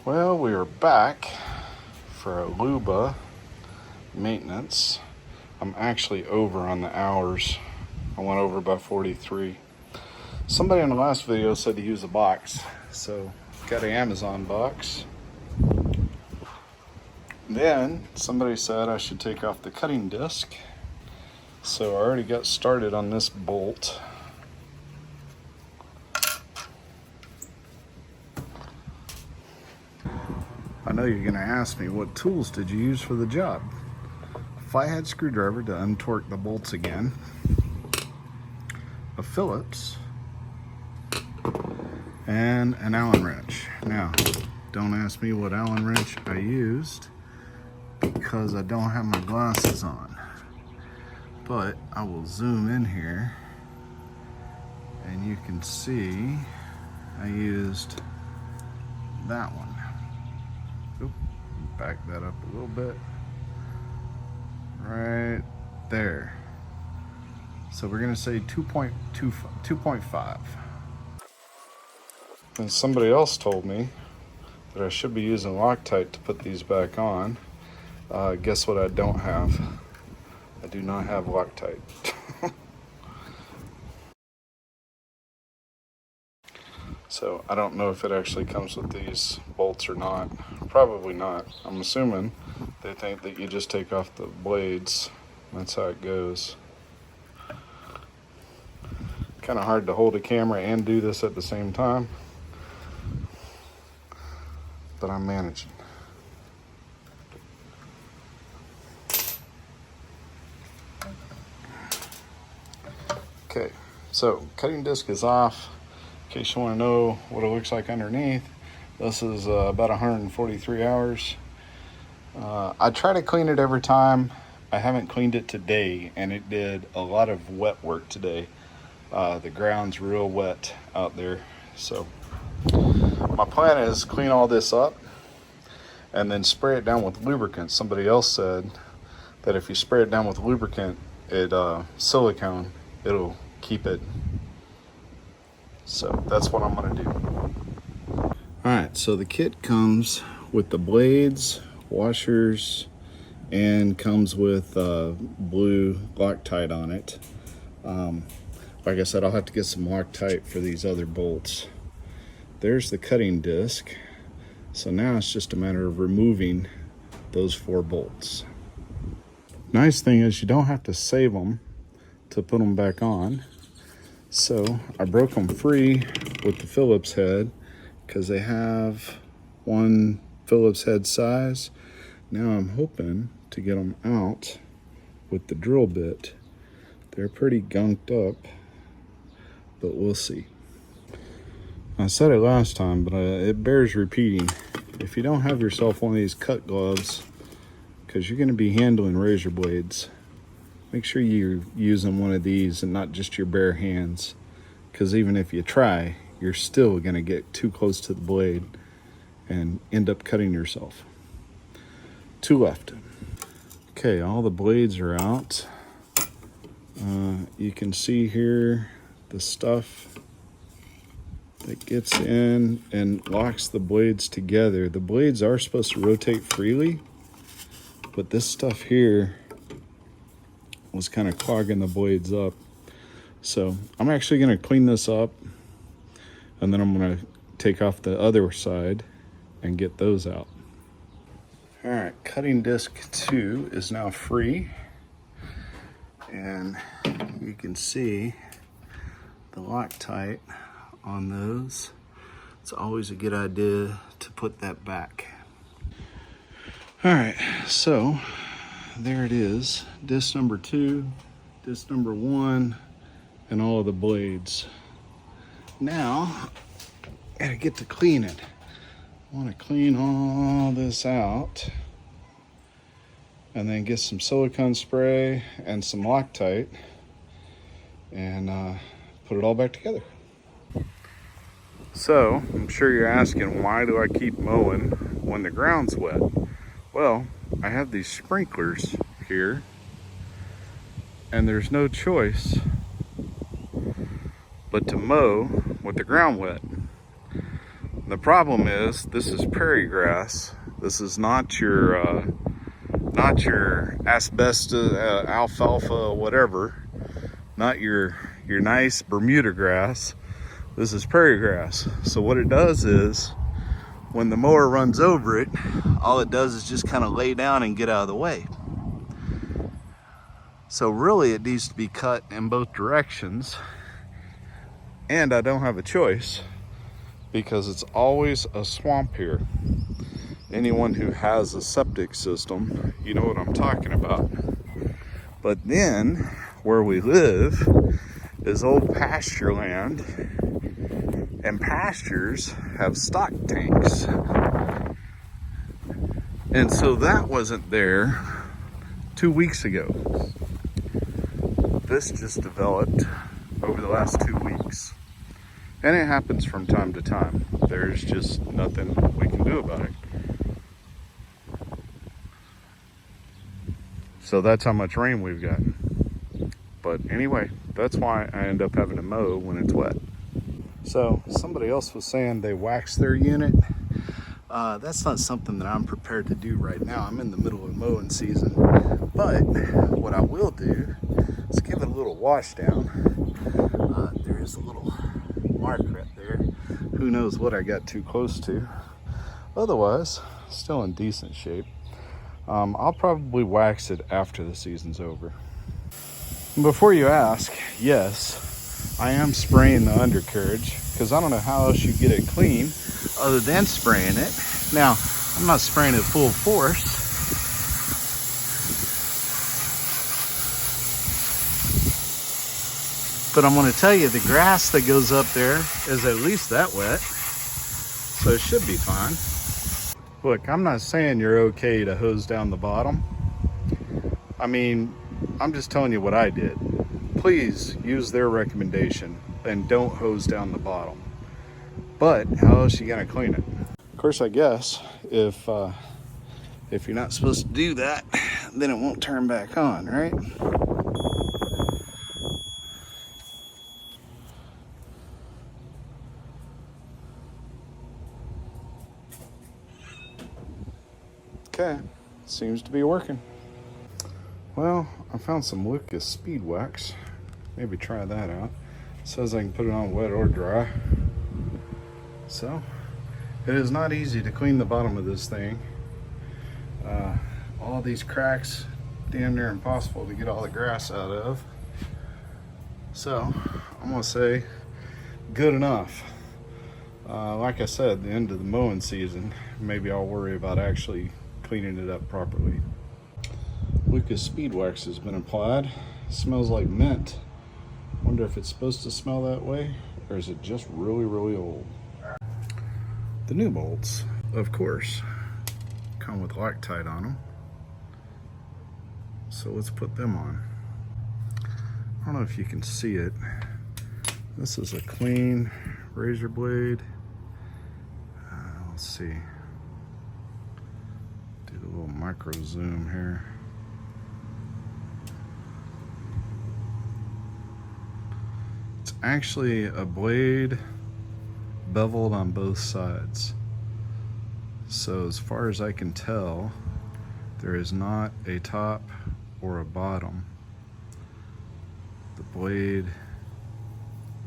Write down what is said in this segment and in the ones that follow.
Well, we are back for a Luba maintenance. I'm actually over on the hours. I went over by 43. Somebody in the last video said to use a box, so got an Amazon box. Then somebody said I should take off the cutting disc, so I already got started on this bolt. I know you're gonna ask me, what tools did you use for the job? A flathead screwdriver to untorque the bolts again, a Phillips, and an Allen wrench. Now, don't ask me what Allen wrench I used because I don't have my glasses on. But I will zoom in here and you can see I used that one. Oop, back that up a little bit. Right there. So we're gonna say 2.5. And somebody else told me that I should be using Loctite to put these back on. Guess what I don't have? I do not have Loctite. So I don't know if it actually comes with these bolts or not. Probably not. I'm assuming they think that you just take off the blades. That's how it goes. Kind of hard to hold a camera and do this at the same time, but I'm managing. Okay, so cutting disc is off. In case you want to know what it looks like underneath, this is about 143 hours. I try to clean it every time. I haven't cleaned it today, and it did a lot of wet work today. The ground's real wet out there, so my plan is clean all this up and then spray it down with lubricant. Somebody else said that if you spray it down with lubricant, silicone, it'll keep it. So that's what I'm gonna do. All right, so the kit comes with the blades, washers, and comes with blue Loctite on it. Like I said, I'll have to get some Loctite for these other bolts. There's the cutting disc. So now it's just a matter of removing those 4 bolts. Nice thing is you don't have to save them to put them back on. So I broke them free with the Phillips head because they have one Phillips head size. Now I'm hoping to get them out with the drill bit. They're pretty gunked up, but we'll see. I said it last time, but it bears repeating. If you don't have yourself one of these cut gloves, because you're going to be handling razor blades, make sure you're using one of these and not just your bare hands, because even if you try, you're still going to get too close to the blade and end up cutting yourself. 2 left. Okay, all the blades are out. You can see here the stuff that gets in and locks the blades together. The blades are supposed to rotate freely, but this stuff here was kind of clogging the blades up. So I'm actually going to clean this up, and then I'm going to take off the other side and get those out. All right, cutting disc 2 is now free, and you can see the Loctite on those. It's always a good idea to put that back. All right, so there it is. Disc number 2, disc number 1, and all of the blades. Now, I gotta get to cleaning. I wanna clean all this out and then get some silicone spray and some Loctite and put it all back together. So, I'm sure you're asking, why do I keep mowing when the ground's wet? Well, I have these sprinklers here, and there's no choice but to mow with the ground wet. The problem is, this is prairie grass. This is not your asbestos, alfalfa, whatever. Not your nice Bermuda grass. This is prairie grass. So what it does is, when the mower runs over it, all it does is just kind of lay down and get out of the way. So really it needs to be cut in both directions. And I don't have a choice, because it's always a swamp here. Anyone who has a septic system, you know what I'm talking about. But then, where we live is old pasture land, and pastures have stock tanks. And so that wasn't there 2 weeks ago. This just developed over the last 2 weeks. And it happens from time to time. There's just nothing we can do about it. So that's how much rain we've gotten. But anyway, that's why I end up having to mow when it's wet. So somebody else was saying they wax their unit. That's not something that I'm prepared to do right now. I'm in the middle of mowing season. But what I will do is give it a little wash down. There is a little mark right there. Who knows what I got too close to. Otherwise, still in decent shape. I'll probably wax it after the season's over. And before you ask, yes, I am spraying the undercarriage, because I don't know how else you get it clean other than spraying it. Now, I'm not spraying it full force. But I'm going to tell you, the grass that goes up there is at least that wet, so it should be fine. Look, I'm not saying you're okay to hose down the bottom. I mean, I'm just telling you what I did. Please use their recommendation and don't hose down the bottom. But how else are you gonna clean it? Of course, I guess if you're not supposed to do that, then it won't turn back on, right? Okay, seems to be working. Well, I found some Lucas speed wax. Maybe try that out. It says I can put it on wet or dry. So, it is not easy to clean the bottom of this thing. All these cracks, damn near impossible to get all the grass out of. So, I'm gonna say good enough. Like I said, the end of the mowing season, maybe I'll worry about actually cleaning it up properly. Lucas speed wax has been applied. It smells like mint. Wonder if it's supposed to smell that way, or is it just really, really old? The new bolts, of course, come with Loctite on them. So let's put them on. I don't know if you can see it. This is a clean razor blade. Let's see. Do a little micro zoom here. It's actually a blade beveled on both sides. So as far as I can tell, there is not a top or a bottom. The blade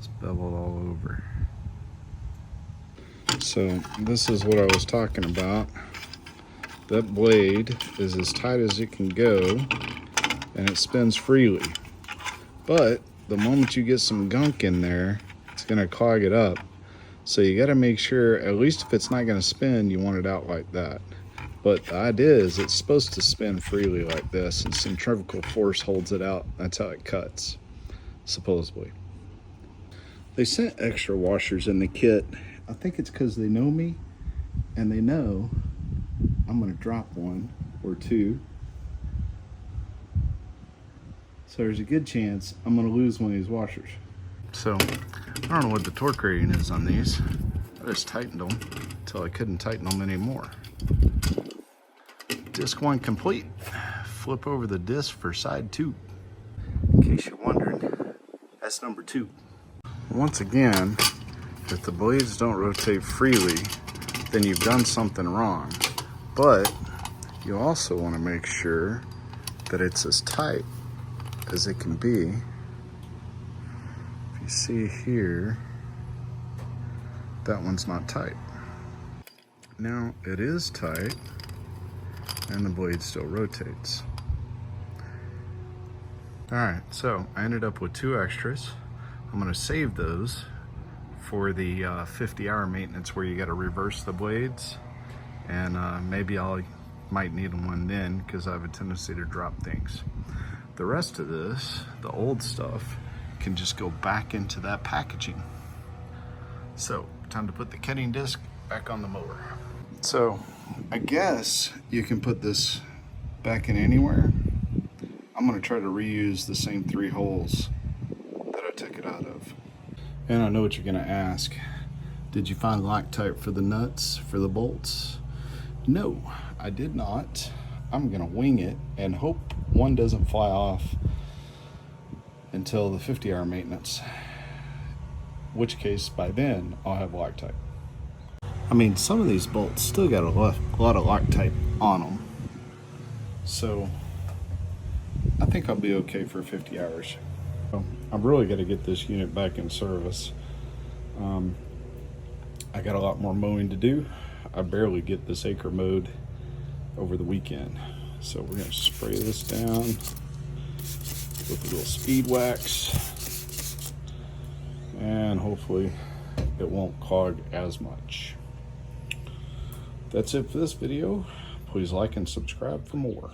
is beveled all over. So this is what I was talking about. That blade is as tight as it can go, and it spins freely. But the moment you get some gunk in there, it's gonna clog it up. So you gotta make sure, at least if it's not gonna spin, you want it out like that. But the idea is it's supposed to spin freely like this, and centrifugal force holds it out. That's how it cuts, supposedly. They sent extra washers in the kit. I think it's because they know me, and they know I'm gonna drop one or two. So there's a good chance I'm gonna lose one of these washers. So I don't know what the torque rating is on these. I just tightened them until I couldn't tighten them anymore. Disc one complete. Flip over the disc for side two. In case you're wondering, that's number two. Once again, If the blades don't rotate freely, then you've done something wrong. But you also want to make sure that it's as tight as it can be. If you see here, that one's not tight. Now it is tight and the blade still rotates. All right, so I ended up with 2 extras. I'm gonna save those for the 50-hour maintenance where you gotta reverse the blades, and maybe might need one then because I have a tendency to drop things. The rest of this, the old stuff, can just go back into that packaging. So, time to put the cutting disc back on the mower. So, I guess you can put this back in anywhere. I'm gonna try to reuse the same 3 holes that I took it out of. And I know what you're gonna ask. Did you find Loctite for the nuts, for the bolts? No, I did not. I'm gonna wing it and hope one doesn't fly off until the 50-hour maintenance. Which case, by then, I'll have Loctite. I mean, some of these bolts still got a lot of Loctite on them. So, I think I'll be okay for 50 hours. I've really got to get this unit back in service. I got a lot more mowing to do. I barely get this acre mowed over the weekend. So we're going to spray this down with a little speed wax, and hopefully it won't clog as much. That's it for this video. Please like and subscribe for more.